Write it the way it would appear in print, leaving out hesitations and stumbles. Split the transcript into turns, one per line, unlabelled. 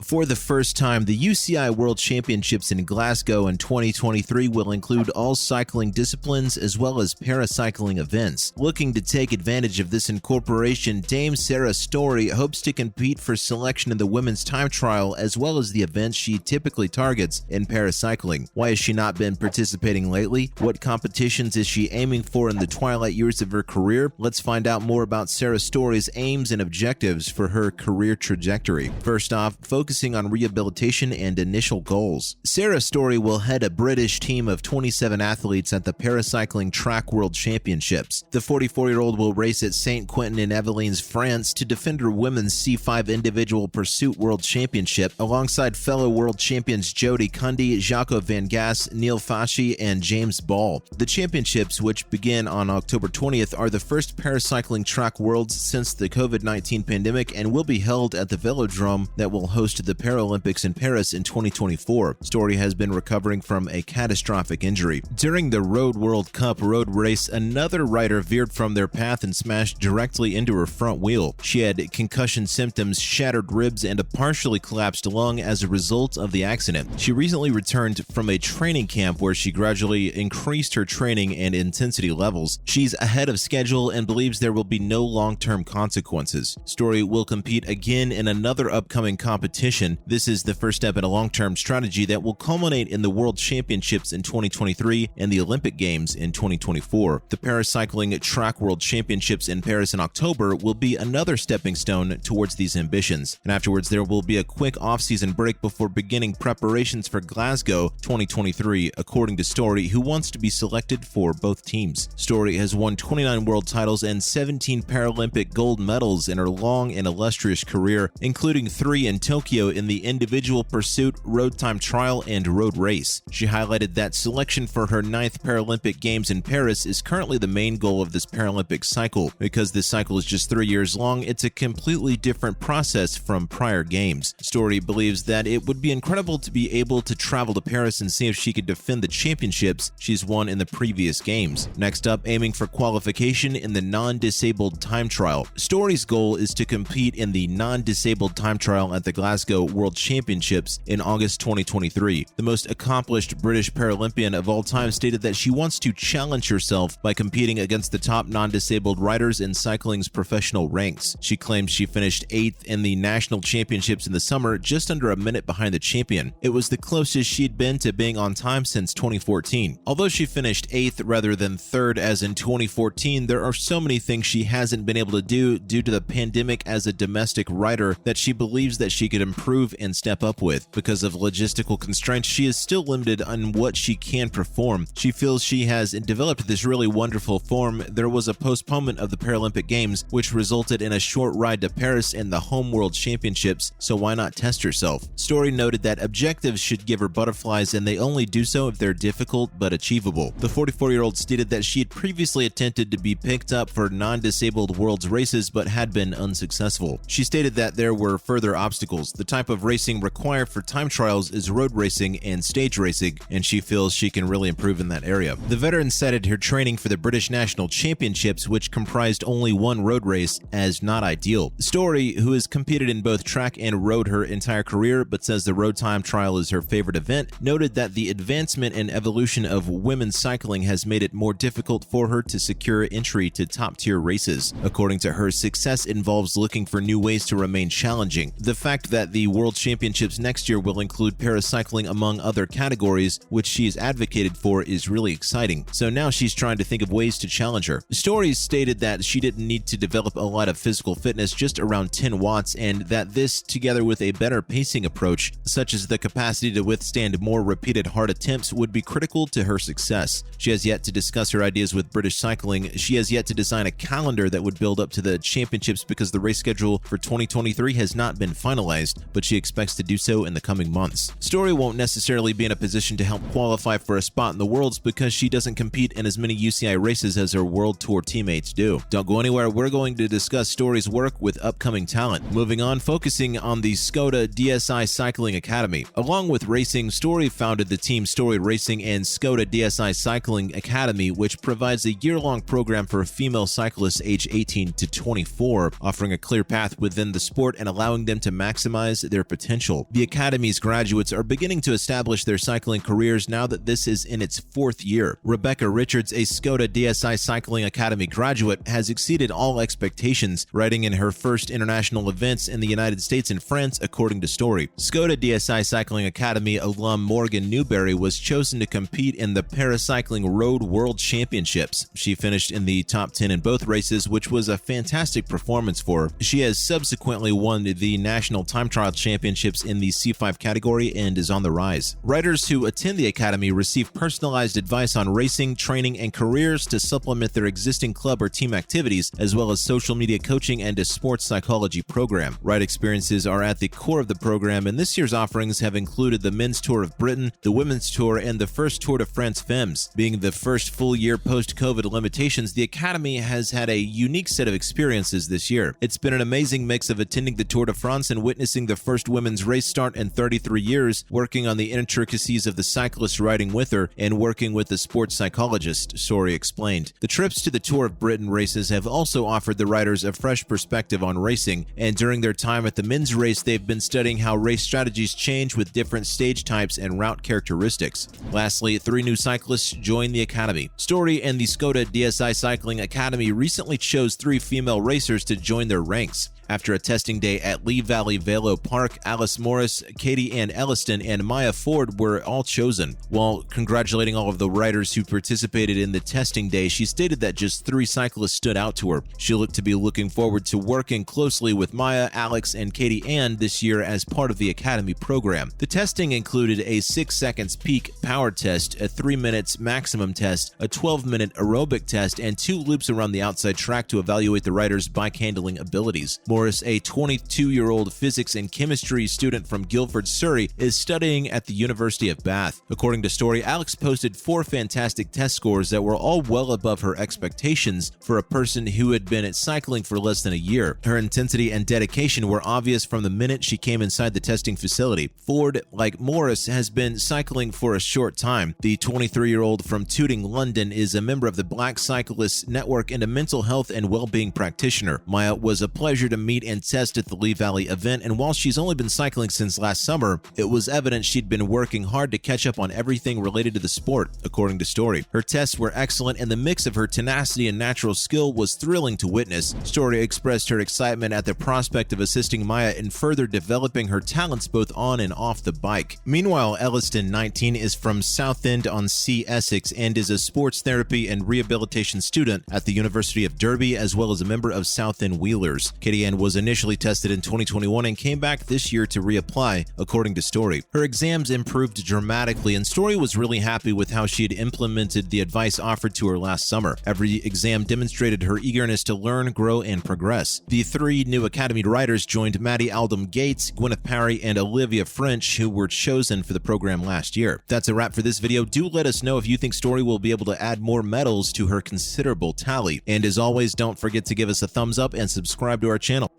For the first time, the UCI World Championships in Glasgow in 2023 will include all cycling disciplines as well as paracycling events. Looking to take advantage of this incorporation, Dame Sarah Storey hopes to compete for selection in the women's time trial as well as the events she typically targets in paracycling. Why has she not been participating lately? What competitions is she aiming for in the twilight years of her career? Let's find out more about Sarah Storey's aims and objectives for her career trajectory. First off, focusing on rehabilitation and initial goals. Sarah Storey will head a British team of 27 athletes at the ParaCycling Track World Championships. The 44-year-old will race at Saint-Quentin-en-Yvelines, France to defend her women's C5 Individual Pursuit World Championship alongside fellow world champions Jodie Cundy, Jaco Van Gas, Neil Fasci, and James Ball. The championships, which begin on October 20th, are the first paracycling track worlds since the COVID-19 pandemic and will be held at the velodrome that will host the Paralympics in Paris in 2024. Storey has been recovering from a catastrophic injury. During the Road World Cup road race, another rider veered from their path and smashed directly into her front wheel. She had concussion symptoms, shattered ribs, and a partially collapsed lung as a result of the accident. She recently returned from a training camp where she gradually increased her training and intensity levels. She's ahead of schedule and believes there will be no long-term consequences. Storey will compete again in another upcoming competition. This is the first step in a long-term strategy that will culminate in the World Championships in 2023 and the Olympic Games in 2024. The Paracycling Track World Championships in Paris in October will be another stepping stone towards these ambitions. And afterwards, there will be a quick off-season break before beginning preparations for Glasgow 2023, according to Storey, who wants to be selected for both teams. Storey has won 29 world titles and 17 Paralympic gold medals in her long and illustrious career, including 3 in Tokyo in the individual pursuit, road time trial, and road race. She highlighted that selection for her 9th Paralympic Games in Paris is currently the main goal of this Paralympic cycle. Because this cycle is just 3 years long, it's a completely different process from prior games. Storey believes that it would be incredible to be able to travel to Paris and see if she could defend the championships she's won in the previous games. Next up, aiming for qualification in the non-disabled time trial. Storey's goal is to compete in the non-disabled time trial at the Glasgow World Championships in August 2023. The most accomplished British Paralympian of all time stated that she wants to challenge herself by competing against the top non-disabled riders in cycling's professional ranks. She claims she finished 8th in the national championships in the summer, just under a minute behind the champion. It was the closest she'd been to being on time since 2014. Although she finished 8th rather than 3rd as in 2014, there are so many things she hasn't been able to do due to the pandemic as a domestic rider that she believes that she could improve and step up with. Because of logistical constraints, she is still limited on what she can perform. She feels she has developed this really wonderful form. There was a postponement of the Paralympic Games, which resulted in a short ride to Paris and the home World Championships, so why not test herself? Storey noted that objectives should give her butterflies, and they only do so if they're difficult but achievable. The 44-year-old stated that she had previously attempted to be picked up for non-disabled world's races but had been unsuccessful. She stated that there were further obstacles. The type of racing required for time trials is road racing and stage racing, and she feels she can really improve in that area. The veteran cited her training for the British National Championships, which comprised only one road race, as not ideal. Storey, who has competed in both track and road her entire career but says the road time trial is her favorite event, noted that the advancement and evolution of women's cycling has made it more difficult for her to secure entry to top-tier races. According to her, success involves looking for new ways to remain challenging. The fact that the World Championships next year will include paracycling among other categories, which she's advocated for, is really exciting. So now she's trying to think of ways to challenge her. Storey stated that she didn't need to develop a lot of physical fitness, just around 10 watts, and that this, together with a better pacing approach, such as the capacity to withstand more repeated hard attempts, would be critical to her success. She has yet to discuss her ideas with British Cycling. She has yet to design a calendar that would build up to the championships because the race schedule for 2023 has not been finalized, but she expects to do so in the coming months. Storey won't necessarily be in a position to help qualify for a spot in the Worlds because she doesn't compete in as many UCI races as her World Tour teammates do. Don't go anywhere, we're going to discuss Storey's work with upcoming talent. Moving on, focusing on the Skoda DSI Cycling Academy. Along with racing, Storey founded the team Storey Racing and Skoda DSI Cycling Academy, which provides a year-long program for female cyclists aged 18 to 24, offering a clear path within the sport and allowing them to maximize realize their potential. The Academy's graduates are beginning to establish their cycling careers now that this is in its 4th year. Rebecca Richards, a Skoda DSI Cycling Academy graduate, has exceeded all expectations, riding in her first international events in the United States and France, according to Storey. Skoda DSI Cycling Academy alum Morgan Newberry was chosen to compete in the ParaCycling Road World Championships. She finished in the top 10 in both races, which was a fantastic performance for her. She has subsequently won the National Time Trial Championships in the C5 category and is on the rise. Riders who attend the Academy receive personalized advice on racing, training, and careers to supplement their existing club or team activities, as well as social media coaching and a sports psychology program. Ride experiences are at the core of the program, and this year's offerings have included the Men's Tour of Britain, the Women's Tour, and the first Tour de France Femmes. Being the first full year post-COVID limitations, the Academy has had a unique set of experiences this year. It's been an amazing mix of attending the Tour de France and witnessing the first women's race start in 33 years, working on the intricacies of the cyclist riding with her, and working with the sports psychologist, Storey explained. The trips to the Tour of Britain races have also offered the riders a fresh perspective on racing, and during their time at the men's race, they've been studying how race strategies change with different stage types and route characteristics. Lastly, 3 new cyclists joined the Academy. Storey and the Skoda DSI Cycling Academy recently chose 3 female racers to join their ranks. After a testing day at Lee Valley Velo Park, Alice Morris, Katie Ann Elliston, and Maya Ford were all chosen. While congratulating all of the riders who participated in the testing day, she stated that just 3 cyclists stood out to her. She looked to be looking forward to working closely with Maya, Alex, and Katie Ann this year as part of the Academy program. The testing included a 6 seconds peak power test, a 3 minutes maximum test, a 12-minute aerobic test, and 2 loops around the outside track to evaluate the riders' bike handling abilities. Morris, a 22-year-old physics and chemistry student from Guildford, Surrey, is studying at the University of Bath. According to Storey, Alex posted 4 fantastic test scores that were all well above her expectations for a person who had been at cycling for less than a year. Her intensity and dedication were obvious from the minute she came inside the testing facility. Ford, like Morris, has been cycling for a short time. The 23-year-old from Tooting, London, is a member of the Black Cyclists Network and a mental health and well-being practitioner. Maya was a pleasure to meet and test at the Lee Valley event, and while she's only been cycling since last summer, it was evident she'd been working hard to catch up on everything related to the sport, according to Storey. Her tests were excellent, and the mix of her tenacity and natural skill was thrilling to witness. Storey expressed her excitement at the prospect of assisting Maya in further developing her talents both on and off the bike. Meanwhile, Elliston, 19, is from Southend-on-Sea, Essex, and is a sports therapy and rehabilitation student at the University of Derby, as well as a member of Southend Wheelers. Katie Ann was initially tested in 2021 and came back this year to reapply, according to Storey. Her exams improved dramatically, and Storey was really happy with how she had implemented the advice offered to her last summer. Every exam demonstrated her eagerness to learn, grow, and progress. The 3 new Academy riders joined Maddie Aldham Gates, Gwyneth Parry, and Olivia French, who were chosen for the program last year. That's a wrap for this video. Do let us know if you think Storey will be able to add more medals to her considerable tally. And as always, don't forget to give us a thumbs up and subscribe to our channel.